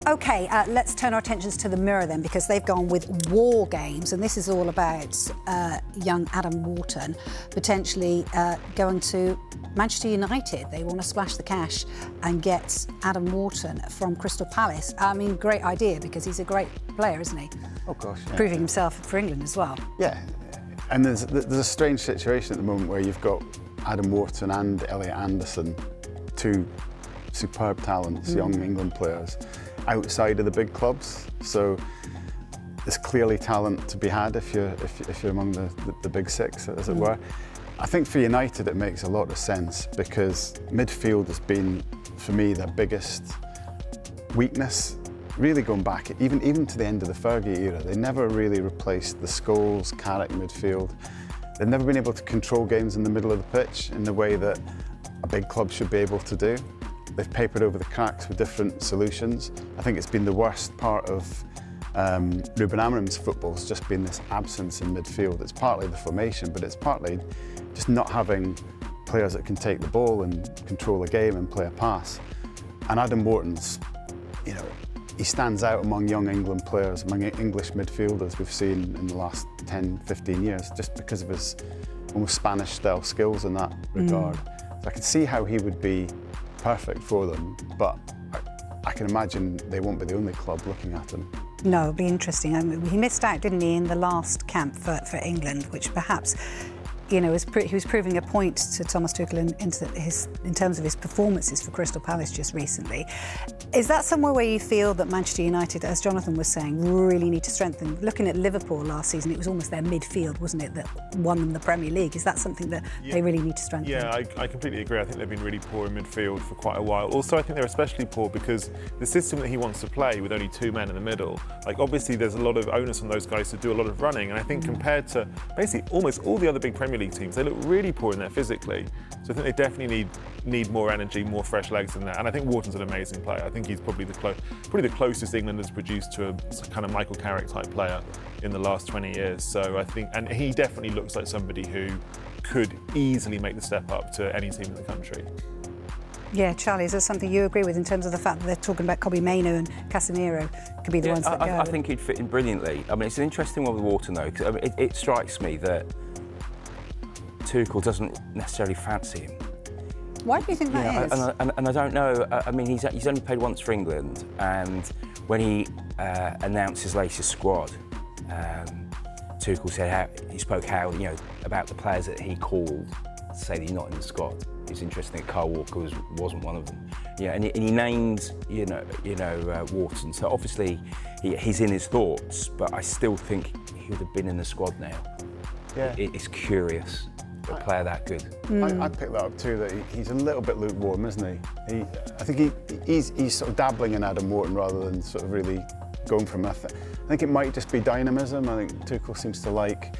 OK, let's turn our attentions to the Mirror then, because they've gone with war games, and this is all about young Adam Wharton potentially going to Manchester United. They want to splash the cash and get Adam Wharton from Crystal Palace. I mean, great idea, because he's a great player, isn't he? Oh gosh, yeah. Proving himself for England as well. Yeah, and there's a strange situation at the moment where you've got Adam Wharton and Elliot Anderson, two superb talents, young England players, outside of the big clubs. So there's clearly talent to be had if you're among the big six, as it were. I think for United it makes a lot of sense, because midfield has been, for me, their biggest weakness. Really going back, even to the end of the Fergie era, they never really replaced the Scholes, Carrick midfield. They've never been able to control games in the middle of the pitch in the way that a big club should be able to do. They've papered over the cracks with different solutions. I think it's been the worst part of Ruben Amorim's football, has just been this absence in midfield. It's partly the formation, but it's partly just not having players that can take the ball and control a game and play a pass. And Adam Wharton's, you know, he stands out among young England players, among English midfielders we've seen in the last 10, 15 years, just because of his almost Spanish-style skills in that regard. So I can see how he would be perfect for them, but I can imagine they won't be the only club looking at him. No, it'll be interesting. I mean, he missed out, didn't he, in the last camp for England, which perhaps, you know, he was proving a point to Thomas Tuchel in terms of his performances for Crystal Palace just recently. Is that somewhere where you feel that Manchester United, as Jonathan was saying, really need to strengthen? Looking at Liverpool last season, it was almost their midfield, wasn't it, that won them the Premier League? Is that something that they really need to strengthen? Yeah, I completely agree. I think they've been really poor in midfield for quite a while. Also, I think they're especially poor because the system that he wants to play with only two men in the middle, like obviously there's a lot of onus on those guys to do a lot of running, and I think compared to basically almost all the other big Premier League teams, they look really poor in there physically. So I think they definitely need more energy, more fresh legs than that. And I think Wharton's an amazing player. I think he's probably the closest England has produced to a kind of Michael Carrick type player in the last 20 years. So I think, and he definitely looks like somebody who could easily make the step up to any team in the country. Yeah, Charlie, is there something you agree with in terms of the fact that they're talking about Mainoo and Casemiro could be the ones that go? I think he'd fit in brilliantly. I mean, it's an interesting one with Wharton though, because I mean, it strikes me that Tuchel doesn't necessarily fancy him. Why do you think that is? And I don't know. I mean, he's only played once for England, and when he announced his latest squad, Tuchel said he spoke about the players that he called to say that he's not in the squad. It's interesting that Kyle Walker wasn't one of them. Yeah, and he named Wharton. So obviously he's in his thoughts, but I still think he would have been in the squad now. Yeah, it's curious. A player that good. I picked that up too, that he's a little bit lukewarm, isn't he? I think he's sort of dabbling in Adam Wharton rather than sort of really going for method. I think it might just be dynamism. I think Tuchel seems to like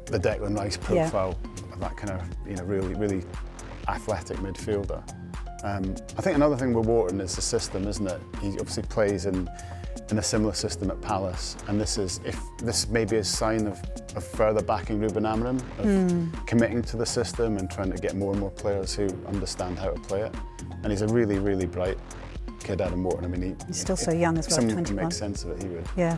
the Declan Rice profile of that kind of, really athletic midfielder. I think another thing with Wharton is the system, isn't it? He obviously plays in a similar system at Palace, and if this may be a sign of further backing Ruben Amorim, of committing to the system and trying to get more and more players who understand how to play it. And he's a really, really bright kid, Adam Wharton. I mean, he's still so young as well, 21. Someone can make sense of it, he would. Yeah.